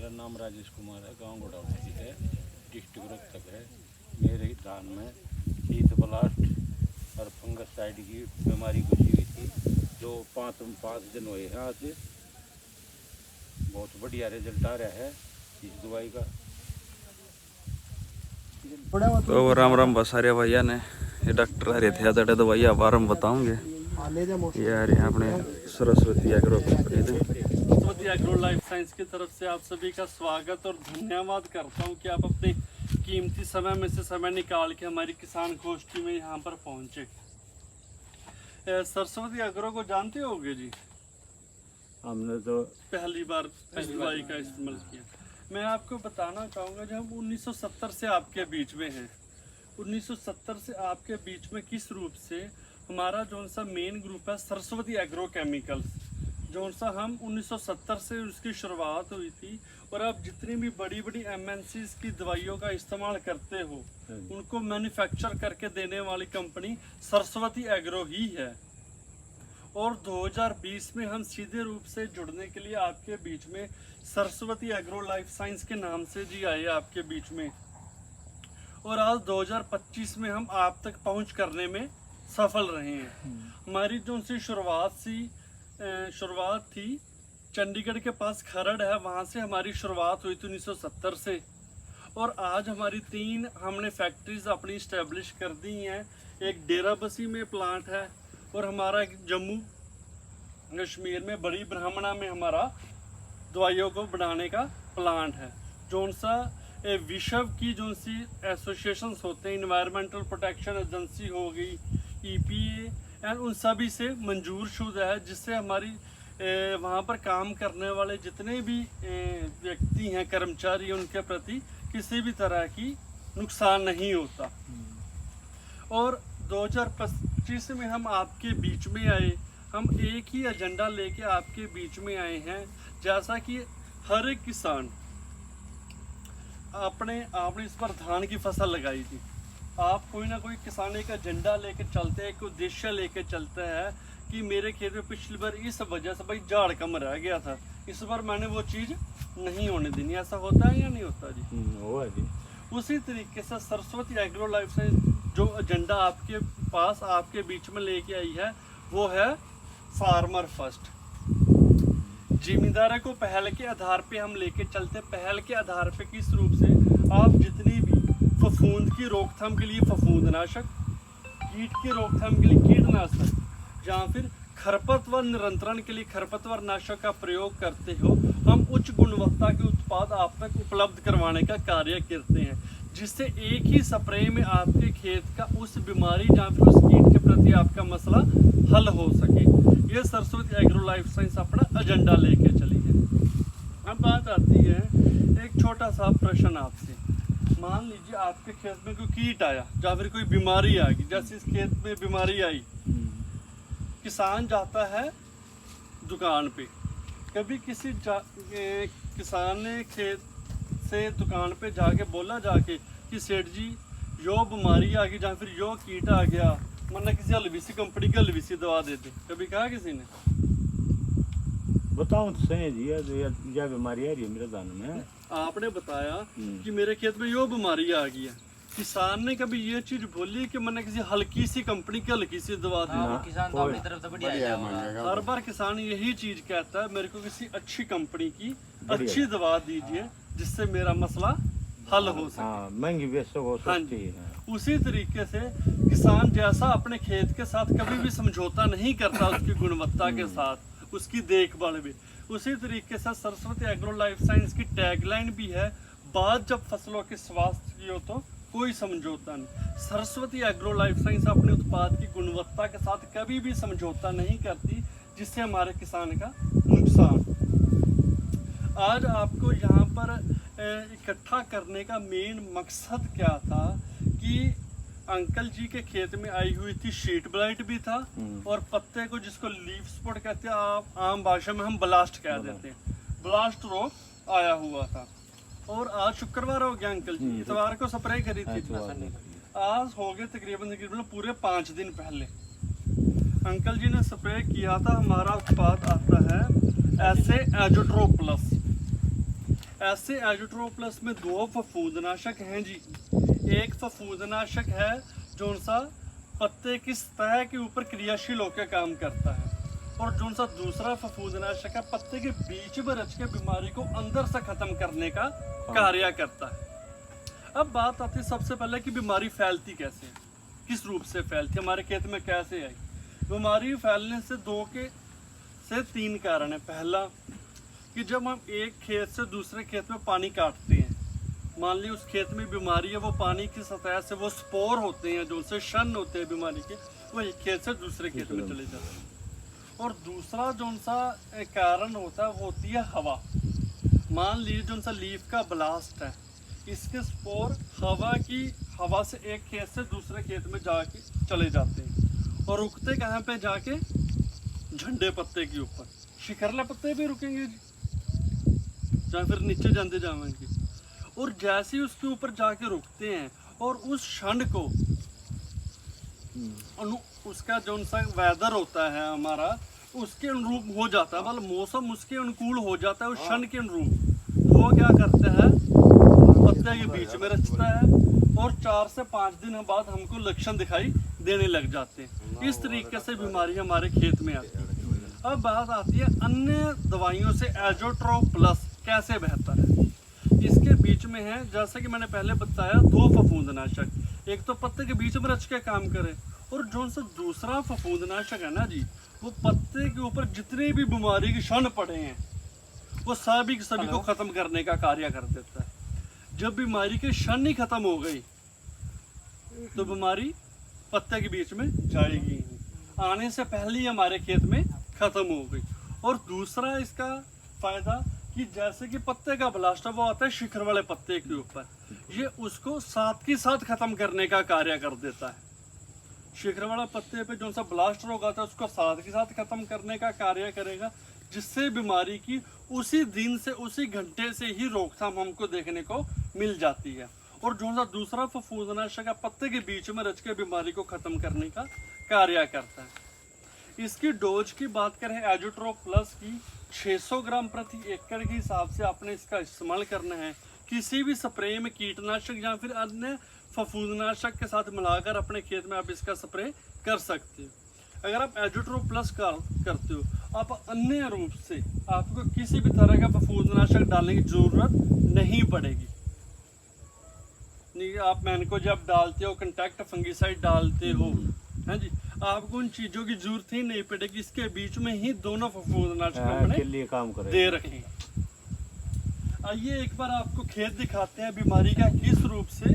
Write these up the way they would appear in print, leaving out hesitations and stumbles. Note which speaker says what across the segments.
Speaker 1: मेरा नाम राजेश कुमार है, गांव गोडावली है, डिस्ट्रिक्ट रोहतक है। मेरे धान में शीत ब्लास्ट और फंगस साइड की बीमारी घुसी हुई थी, जो पाँच दिन हुए हैं आज। बहुत बढ़िया रिजल्ट आ रहा है इस दवाई का।
Speaker 2: तो राम राम बसारे भैया ने ये डॉक्टर हरे थे दड़े दवाइया बारे में बताऊंगे यार। यहाँ अपने सरस्वती एग्रो कंपनी ने
Speaker 3: सरस्वती एग्रो लाइफ साइंस की तरफ से आप सभी का स्वागत और धन्यवाद करता हूँ कि आप अपने कीमती समय में से समय निकाल के हमारी किसान गोष्ठी में यहाँ पर पहुँचे। सरस्वती एग्रो को जानते होगे जी?
Speaker 1: हमने तो
Speaker 3: पहली बार इस दवाई का इस्तेमाल किया। मैं आपको बताना चाहूँगा जब हम 1970 से आपके बीच में हैं, 1970 से आपके बीच में किस रूप से हमारा जो सा मेन ग्रुप है सरस्वती एग्रो केमिकल्स, जो सा हम 1970 से उसकी शुरुआत हुई थी। और अब जितनी भी बड़ी बड़ी MNCs की दवाइयों का इस्तेमाल करते हो उनको मैन्युफैक्चर करके देने वाली कंपनी सरस्वती एग्रो ही है। और 2020 में हम सीधे रूप से जुड़ने के लिए आपके बीच में सरस्वती एग्रो लाइफ साइंस के नाम से जी आए आपके बीच में। और आज 2025 में हम आप तक पहुंच करने में सफल रहे हैं। हमारी जो सी शुरुआत थी चंडीगढ़ के पास खरड़ है, वहाँ से हमारी शुरुआत हुई थी 1970 से। और आज हमारी 3 हमने फैक्ट्रीज अपनी इस्टेब्लिश कर दी हैं। एक डेराबसी में प्लांट है और हमारा एक जम्मू कश्मीर में बड़ी ब्राह्मणा में हमारा दवाइयों को बनाने का प्लांट है। जो सा विश्व की जो सी एसोसिएशंस होते हैं, इन्वायरमेंटल प्रोटेक्शन एजेंसी हो गई, EPA एंड उन सभी से मंजूर शुदा है, जिससे हमारी वहाँ पर काम करने वाले जितने भी व्यक्ति हैं, कर्मचारी, उनके प्रति किसी भी तरह की नुकसान नहीं होता। और 2025 में हम आपके बीच में आए, हम एक ही एजेंडा लेके आपके बीच में आए हैं। जैसा कि हर एक किसान आपने इस पर धान की फसल लगाई थी, आप कोई ना कोई किसान एक एजेंडा लेके चलते हैं, एक उद्देश्य लेके चलते हैं कि मेरे खेत में पिछली बार इस वजह से भाई झाड़ कम रह गया था, इस बार मैंने वो चीज़ नहीं होने देनी। ऐसा होता है या नहीं होता जी?
Speaker 1: हुआ जी।
Speaker 3: उसी तरीके से सरस्वती एग्रो लाइफ साइंस जो एजेंडा आपके पास आपके बीच में लेके आई है वो है फार्मर फर्स्ट। जिम्मेदारी को पहल के आधार पे हम लेके चलते। पहल के आधार पे किस रूप से आप जितनी भी फफूंद की रोकथाम के लिए फफूंदनाशक, कीट की रोकथाम के लिए कीटनाशक, या फिर खरपतवार नियंत्रण के लिए खरपतवार नाशक का प्रयोग करते हो, हम उच्च गुणवत्ता के उत्पाद आप तक उपलब्ध करवाने का कार्य करते हैं, जिससे एक ही स्प्रे में आपके खेत का उस बीमारी या फिर उस कीट के प्रति आपका मसला हल हो सके। ये सरस्वती एग्रो लाइफ साइंस अपना एजेंडा लेके चली है। अब बात आती है एक छोटा सा प्रश्न आपसे। मान लीजिए आपके खेत में कोई कीट आया या फिर कोई बीमारी आ गई, जैसे इस खेत में बीमारी आई, किसान जाता है दुकान पे। कभी किसी किसान ने खेत से दुकान पे जाके बोला जाके कि सेठ जी यो बीमारी आ गई या फिर यो कीट आ गया, वरना किसी LVC कंपनी की LVC दवा देते, कभी कहा किसी ने?
Speaker 1: बताऊं तो सही जी, यह बीमारी आ रही है मेरे धान में।
Speaker 3: आपने बताया कि मेरे खेत में यो बीमारी आ गई है। किसान ने कभी ये चीज बोली कि मैंने किसी हल्की सी कंपनी की हल्की सी दवा दी?
Speaker 4: किसान तो अपनी तरफ से बढ़िया
Speaker 3: हर बार किसान यही चीज कहता है, मेरे को किसी अच्छी कंपनी की अच्छी दवा दीजिए जिससे मेरा मसला हल हो सके,
Speaker 1: महंगी बेचो हो सकती है।
Speaker 3: उसी तरीके से किसान जैसा अपने खेत के साथ कभी भी समझौता नहीं करता उसकी गुणवत्ता के साथ, उसकी देखभाल भी, उसी तरीके से सरस्वती एग्रो लाइफ साइंस की टैगलाइन भी है, बात जब फसलों के स्वास्थ्य की हो तो कोई समझौता नहीं। सरस्वती एग्रो लाइफ साइंस अपने उत्पाद की गुणवत्ता के साथ कभी भी समझौता नहीं करती, जिससे हमारे किसान का नुकसान। आज आपको यहाँ पर इकट्ठा करने का मेन मकसद क्या था कि अंकल जी के खेत में आई हुई थी शीट ब्लाइट भी था, और पत्ते को जिसको लीफ स्पॉट कहते हैं, आप आम भाषा में हम ब्लास्ट कह देते हैं, ब्लास्ट रोग आया हुआ था। और आज शुक्रवार हो गया अंकल जी, इतवार को स्प्रे करी थी, आज हो गए तकरीबन पूरे 5 दिन पहले अंकल जी ने स्प्रे किया था। हमारा उत्पाद आता है ऐसे एजोट्रो प्लस। ऐसे एजोट्रोप+ में 2 फफूंदनाशक हैं जी। एक फफूंदनाशक है जो सा पत्ते की सतह के ऊपर क्रियाशील होकर काम करता है, और जो सा दूसरा फफूंदनाशक है पत्ते के बीच में रच के बीमारी को अंदर से खत्म करने का कार्य करता है। अब बात आती है सबसे पहले कि बीमारी फैलती कैसे है, किस रूप से फैलती है, हमारे खेत में कैसे आई। बीमारी फैलने से 2 से 3 कारण है। पहला कि जब हम एक खेत से दूसरे खेत में पानी काटते हैं, मान ली उस खेत में बीमारी है, वो पानी की सतह से वो स्पोर होते हैं, जो से शन होते हैं बीमारी के, वो एक खेत से दूसरे खेत में चले जाते हैं। और दूसरा जो सा कारण होता है वो होती है हवा। मान लीजिए जो सा लीफ का ब्लास्ट है, इसके स्पोर हवा से एक खेत से दूसरे खेत में जाके चले जाते हैं, और रुकते कहाँ पे जाके, झंडे पत्ते के ऊपर। शिखरला पत्ते भी रुकेंगे या फिर नीचे जाते जाएंगे, और जैसे ही उसके ऊपर जाके रुकते हैं और उस क्षण को उसका जो सा वेदर होता है हमारा, उसके अनुरूप हो जाता है, मतलब मौसम उसके अनुकूल हो जाता है उस क्षण के अनुरूप। वो क्या करता है, पत्ते के बीच में रचता है, और 4 से 5 दिन बाद हमको लक्षण दिखाई देने लग जाते हैं। इस तरीके से बीमारी हमारे खेत में आती है। अब बात आती है अन्य दवाइयों से एजोट्रोप+ कैसे बेहतर है। इसके बीच में है, जैसा कि मैंने पहले बताया, 2 फफूंदनाशक, एक तो पत्ते के बीच में रच के काम करे, और जो सा दूसरा फफूंदनाशक है ना जी, वो पत्ते के ऊपर जितने भी बीमारी के क्षण पड़े हैं वो सभी को खत्म करने का कार्य कर देता है। जब बीमारी के क्षण ही खत्म हो गई तो बीमारी पत्ते के बीच में जाएगी, आने से पहले ही हमारे खेत में खत्म हो गई। और दूसरा इसका फायदा कि जैसे कि पत्ते का ब्लास्ट वो आता है शिखर वाले पत्ते के ऊपर, ये उसको साथ के साथ खत्म करने का कार्य कर देता है। शिखर वाला पत्ते पे जो सा ब्लास्ट रोग आता है उसको साथ के साथ खत्म करने का कार्य करेगा, जिससे बीमारी की उसी दिन से उसी घंटे से ही रोकथाम हमको देखने को मिल जाती है। और जो सा दूसरा फफूंदनाशक पत्ते के बीच में रच के बीमारी को खत्म करने का कार्य करता है। इसकी डोज की बात करें एजोट्रोप+ की 600 ग्राम प्रति एकड़ के हिसाब से आपने इसका इस्तेमाल करना है। किसी भी स्प्रे में कीटनाशक या फिर अन्य फफूंदनाशक के साथ मिलाकर अपने खेत में आप इसका स्प्रे कर सकते हो। अगर आप एजोट्रोप+ करते हो, आप अन्य रूप से आपको किसी भी तरह का फफूंदनाशक डालने की जरूरत नहीं पड़ेगी। आप मैनको जब डालते हो, कॉन्टैक्ट फंगिसाइड डालते हो, है जी, आपको उन चीजों की जरूरत ही नहीं पड़ेगी। इसके बीच में ही दोनों फफूंदनाशक हमने काम दे रखे हैं। आइए एक बार आपको खेत दिखाते हैं बीमारी का किस रूप से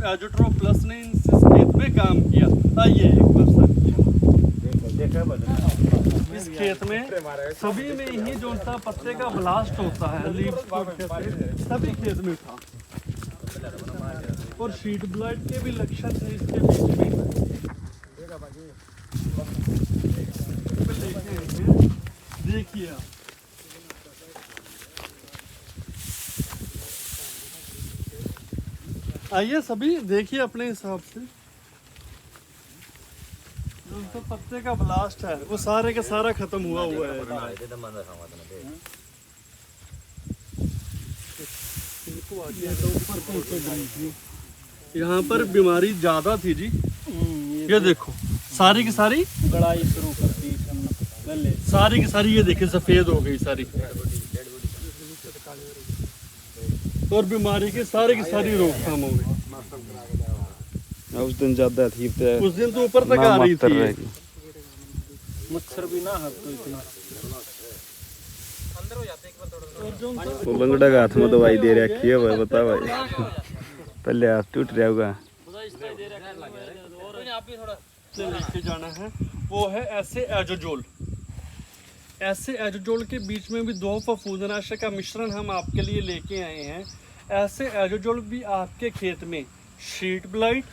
Speaker 3: एजोट्रोप+ ने इस खेत में काम किया। आइए एक बार सर, इस खेत में सभी में ही जो सा पत्ते का ब्लास्ट होता है, लीफ सभी खेत में था, और शीट ब्लाइट के भी लक्षण थे इसके बीच में। देखिए आप, आइए सभी देखिए अपने हिसाब से, जो तो पत्ते का ब्लास्ट है वो सारे का सारा खत्म हुआ है। यहाँ पर बीमारी ज्यादा थी जी, ये देखो सारी की सारी गड़ाई शुरू कर दी, सारी की सारी ये देखिए सफेद हो गई सारी, और बीमारी की सारी रोकथाम हो गई।
Speaker 2: उस दिन ज्यादा थी,
Speaker 3: उस दिन तो ऊपर तक आ रही थी,
Speaker 5: मच्छर भी ना हट तो इतना
Speaker 2: वो लंगड़ा का हाथ में दवाई दे रखी है भाई, बता भाई पहले हाथ टूट रहा होगा।
Speaker 3: लेके जाना है वो है ऐसे एजोजोल। ऐसे एजोजोल के बीच में भी 2 फफूंदनाशक का मिश्रण हम आपके लिए लेके आए हैं। ऐसे एजोजोल भी आपके खेत में शीट ब्लाइट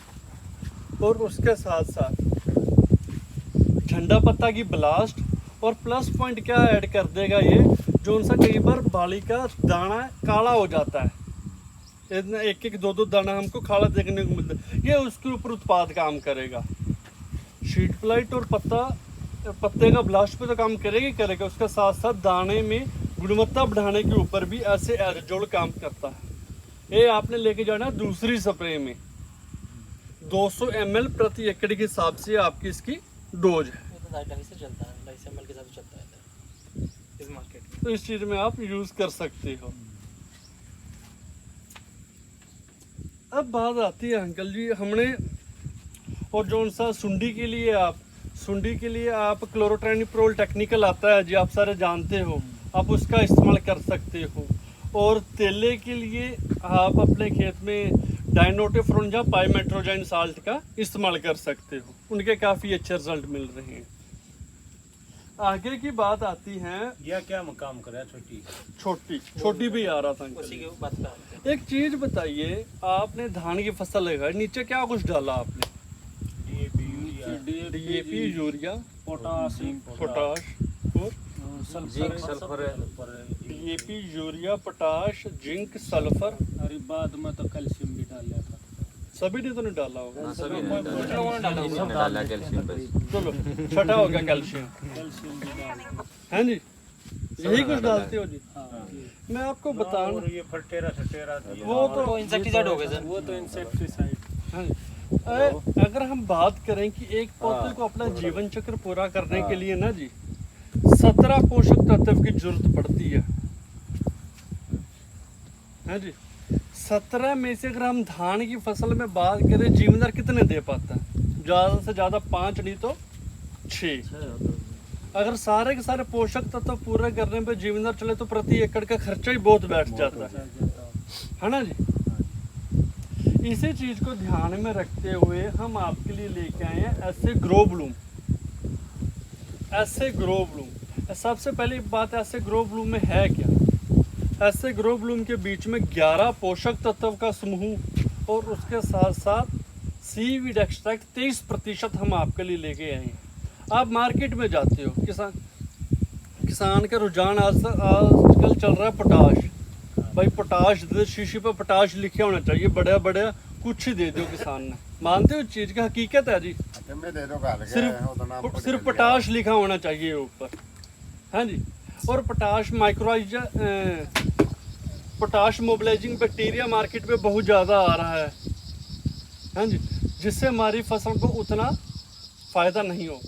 Speaker 3: और उसके साथ साथ झंडा पत्ता की ब्लास्ट, और प्लस पॉइंट क्या ऐड कर देगा ये, जो उनसा कई बार बाली का दाना काला हो जाता है, इतना 1-1 2-2 दाना हमको काला देखने को मिलता है, ये उसके ऊपर उत्पाद काम करेगा। शीट ब्लाइट और पत्ता पत्ते का ब्लास्ट पे तो काम करेगा, उसके साथ साथ दाने में गुणवत्ता बढ़ाने के ऊपर भी ऐसे एरोजोल काम करता है। ये आपने लेके जाना है दूसरी स्प्रे में 200 ml प्रति एकड़ के हिसाब से आपकी इसकी डोज है।
Speaker 5: ये तो 250 से चलता है, 250 ml के साथ चलता है इस मार्केट में।
Speaker 3: तो इस चीज में आप यूज कर सकते हो। अब बात आती है अंकल जी, हमने और जो सा सुंडी के लिए आप क्लोरोट्रानिप्रोल टेक्निकल आता है जी, आप सारे जानते हो, आप उसका इस्तेमाल कर सकते हो। और तेले के लिए आप अपने खेत में डाइनोटेफ्रोन या पाइमेट्रोजाइन साल्ट का इस्तेमाल कर सकते हो, उनके काफ़ी अच्छे रिजल्ट मिल रहे हैं। आगे की बात आती है,
Speaker 1: यह क्या काम करे
Speaker 3: छोटी भी आ रहा था
Speaker 5: उसी
Speaker 3: अंकल।
Speaker 5: के बात पे आते हैं।
Speaker 3: एक चीज बताइए, आपने धान की फसल लगाई, नीचे क्या कुछ डाला आपने? डीएपी, यूरिया, पोटाश और
Speaker 1: zinc sulphur
Speaker 3: DAP, urea, potash, zinc, sulphur,
Speaker 5: और बाद में तो कैल्शियम भी डाल लिया था।
Speaker 3: सभी ने तो नहीं डाला होगा।
Speaker 5: कुछ लोगों ने डाला होगा।
Speaker 4: डाला कैल्शियम बस।
Speaker 3: चलो छठा हो गया कैल्शियम,
Speaker 5: कैल्शियम भी डाल।
Speaker 3: है जी, यही कुछ डालते हो जी।
Speaker 5: हाँ,
Speaker 3: मैं आपको बताऊं,
Speaker 1: और ये फटेरा
Speaker 3: वो तो
Speaker 5: इंसेक्टिसाइड हो गए सर।
Speaker 3: वो तो इंसेक्टिसाइड। हाँ जी। अगर हम बात करें कि एक पौधे को अपना जीवन चक्र पूरा करने के लिए ना जी 17 पोषक तत्व की जरूरत पड़ती है जी। 17 में से अगर हम धान की फसल में बात करें, जीवनदार कितने दे पाता है? ज़्यादा से ज़्यादा 5 नहीं तो 6। अगर सारे के सारे पोषक तत्व पूरा करने पे जीवनदार चले तो प्रति एकड़ का खर्चा ही बहुत बैठ जाता है ना जी। इसी चीज को ध्यान में रखते हुए हम आपके लिए लेके आए हैं ऐसे ग्रो ब्लूम। सबसे पहली बात, ऐसे ग्रो ब्लूम में है क्या? ऐसे ग्रो ब्लूम के बीच में 11 पोषक तत्व का समूह और उसके साथ साथ सीवीड एक्सट्रैक्ट 23% हम आपके लिए लेके आए हैं। आप मार्केट में जाते हो, किसान का रुझान आजकल चल रहा है पोटाश। भाई पोटाश दे, शीशी पर पोटाश लिखे होना चाहिए, बड़ा कुछ ही दे दो किसान ने। मानते हो चीज की हकीकत है जी, सिर्फ पोटाश लिखा होना चाहिए ऊपर, हाँ जी। और पोटाश मोबिलाइजिंग बैक्टीरिया मार्केट में बहुत ज़्यादा आ रहा है, हाँ जी, जिससे हमारी फसल को उतना फ़ायदा नहीं हो।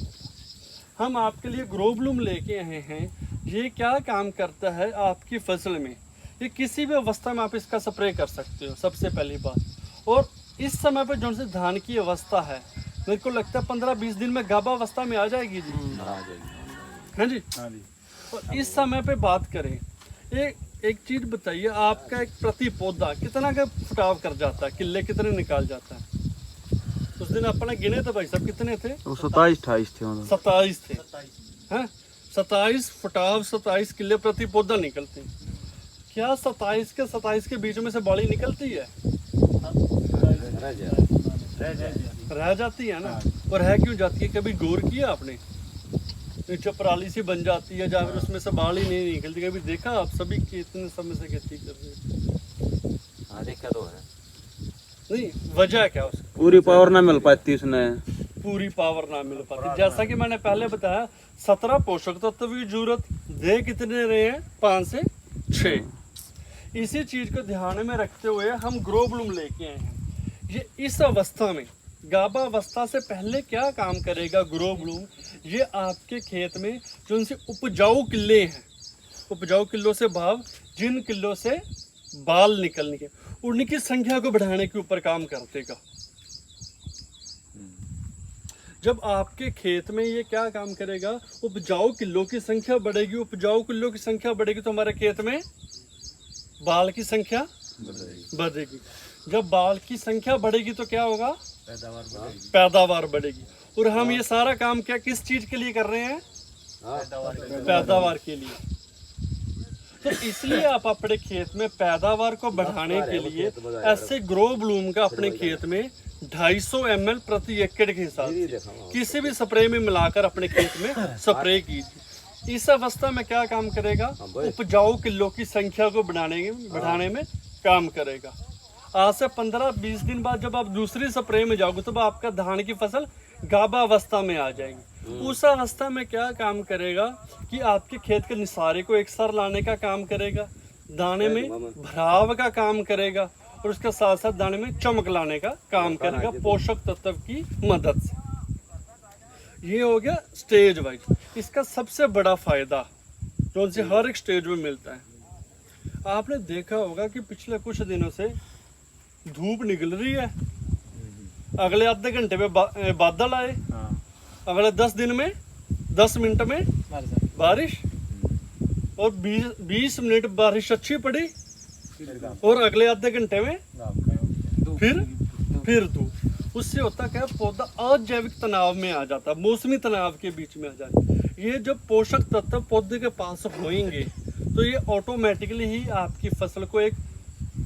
Speaker 3: हम आपके लिए ग्रो ब्लूम लेके आए हैं। ये क्या काम करता है आपकी फसल में? ये किसी भी अवस्था में आप इसका स्प्रे कर सकते हो, सबसे पहली बात। और इस समय पर जो से धान की अवस्था है, मेरे को लगता है 15-20 दिन में गाभा अवस्था में आ जाएगी जी, हाँ जी। और इस समय पे बात करें, एक चीज़ बताइए, आपका एक प्रति पौधा कितना का फुटाव कर जाता है? किले कितने निकाल जाता है? उस दिन अपने गिने थे भाई साहब, कितने थे?
Speaker 2: 27-28 थे।
Speaker 3: 27 थे, हैं? 27 फुटाव, 27 किले प्रति पौधा निकलते हैं। क्या 27 के बीच में से बाली निकलती है? रह जाती है ना। और है क्यों जाती है? कभी गौर किया आपने? नीचे पराली सी बन जाती है, या फिर उसमें से बाली नहीं निकलती। कभी देखा आप? सभी कितने समय से खेती कर रहे हैं?
Speaker 4: हाँ देखा तो है।
Speaker 3: नहीं, वजह क्या उसकी?
Speaker 2: पूरी पावर ना मिल पाती उसने,
Speaker 3: पूरी पावर ना मिल पाती। जैसा कि मैंने पहले बताया, 17 पोषक तत्व की जरूरत, दे कितने रहे हैं? 5 से 6। इसी चीज को ध्यान में रखते हुए हम ग्रो ब्लूम लेके आए हैं। ये इस अवस्था में, गाभा अवस्था से पहले क्या काम करेगा ग्रो ब्लूम? ये आपके खेत में जो उनसे उपजाऊ किले हैं, उपजाऊ किलों से भाव, जिन किलों से बाल निकलने के, उनकी संख्या को बढ़ाने के ऊपर काम करतेगा। जब आपके खेत में ये क्या काम करेगा? उपजाऊ किलों की संख्या बढ़ेगी। उपजाऊ किलों की संख्या बढ़ेगी तो हमारे खेत में बाल की संख्या बढ़ेगी। जब बाल की संख्या बढ़ेगी तो क्या होगा? पैदावार बढ़ेगी। और हम ये सारा काम क्या, किस चीज के लिए कर रहे हैं? पैदावार के लिए। तो इसलिए आप अपने खेत में पैदावार को बढ़ाने के लिए ऐसे ग्रो ब्लूम का अपने खेत में 250 ml प्रति एकड़ के हिसाब से किसी भी स्प्रे में मिलाकर अपने खेत में स्प्रे कीजिए। इस अवस्था में क्या काम करेगा? उपजाऊ किलो की संख्या को बढ़ाने में काम करेगा। आज से 15-20 दिन बाद जब आप दूसरी स्प्रे में जाओगे तो आपका धान की फसल गाभा अवस्था में आ जाएगी। उस अवस्था में क्या काम करेगा कि आपके खेत के निसारे को एक सार लाने का काम करेगा, दाने में भराव का काम करेगा और उसके साथ साथ दाने में चमक लाने का काम करेगा पोषक तत्व की मदद से। ये हो गया स्टेज वाइज। इसका सबसे बड़ा फायदा जो से हर एक स्टेज में मिलता है, आपने देखा होगा कि पिछले कुछ दिनों से धूप निकल रही है, अगले आधे घंटे में बादल आए, अगले 10 दिन में 10 मिनट में बारिश, और 20 मिनट बारिश अच्छी पड़ी और अगले आधे घंटे में फिर धूप। उससे होता क्या, पौधा अजैविक तनाव में आ जाता, मौसमी तनाव के बीच में आ जाता। ये जब पोषक तत्व पौधे के पास होंगे तो ये ऑटोमेटिकली ही आपकी फसल को एक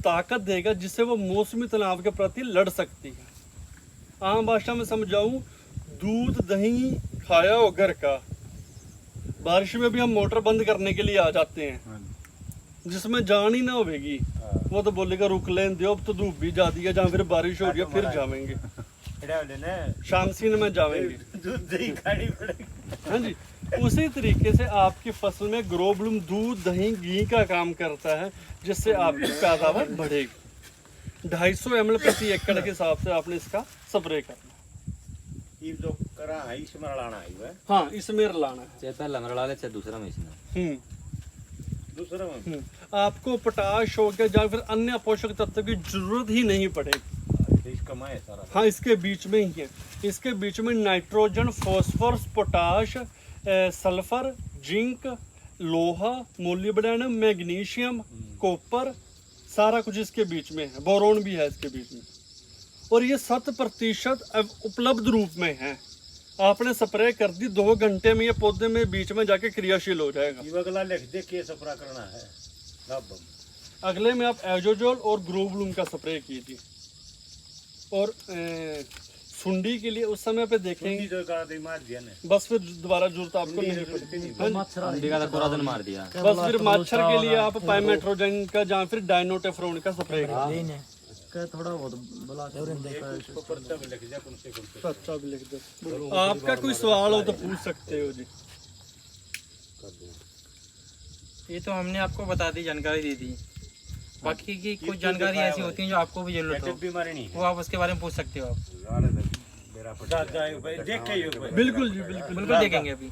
Speaker 3: ताकत देगा जिससे वो मौसमी तनाव के प्रति लड़ सकती है। आम भाषा में समझाऊं, दूध दही खाया हो घर का, बारिश में भी हम मोटर बंद करने के लिए आ जाते हैं, जिसमें जान ही ना होगी, वो तो बोलेगा रुक लें दो, अब तो धूप भी जा दी है, जहाँ फिर बारिश हो रही है फिर जावेंगे, शाम सीन में जावेंगे। हाँ जी, उसी तरीके से आपकी फसल में ग्रो ब्लूम दूध दही घी का काम करता है जिससे आपकी पैदावार बढ़ेगी। 250 ml प्रति एकड़ के हिसाब से आपने इसका स्प्रे करना। हाँ, इसमें लाना है।
Speaker 4: चाहे पहला मरला ले चाहे दूसरा मशीन है।
Speaker 3: आपको पोटाश हो गया या फिर अन्य पोषक तत्व की जरूरत ही नहीं पड़ेगी। हाँ, इसके बीच में ही है। इसके बीच में nitrogen, phosphorus, potash, sulphur, zinc, लोहा, मोलिब्डेनम, मैग्नीशियम, कॉपर, सारा कुछ इसके बीच में है। बोरोन भी है इसके बीच में, और ये 100% उपलब्ध रूप में है। आपने स्प्रे कर दी, 2 घंटे में ये पौधे में बीच में जाके क्रियाशील हो जाएगा।
Speaker 1: अगला लिख दे के स्प्रे करना है।
Speaker 3: अगले में आप एजोजोल और ग्रो ब्लूम का स्प्रे कीजिए। और सुंडी के लिए उस समय पे देखेंगे, बस फिर दोबारा जरूरत आपको नहीं पड़ेगी।
Speaker 4: सुंडी का तो पूरा दिन मार दिया।
Speaker 3: बस फिर मच्छर के लिए आप पाइमेट्रोजन का या फिर डाइनोटेफ्रोन का स्प्रे करें।
Speaker 5: थोड़ा बहुत
Speaker 3: अच्छा भी लिख दो। आपका कोई सवाल हो तो पूछ सकते हो जी।
Speaker 5: ये तो हमने आपको बता दी, जानकारी दे दी। बाकी की कुछ जानकारी ऐसी होती है जो आपको भी जरूरत हो, वो आप उसके बारे में पूछ सकते हो आप।
Speaker 1: बिल्कुल जी, बिल्कुल
Speaker 5: बिल्कुल देखेंगे अभी।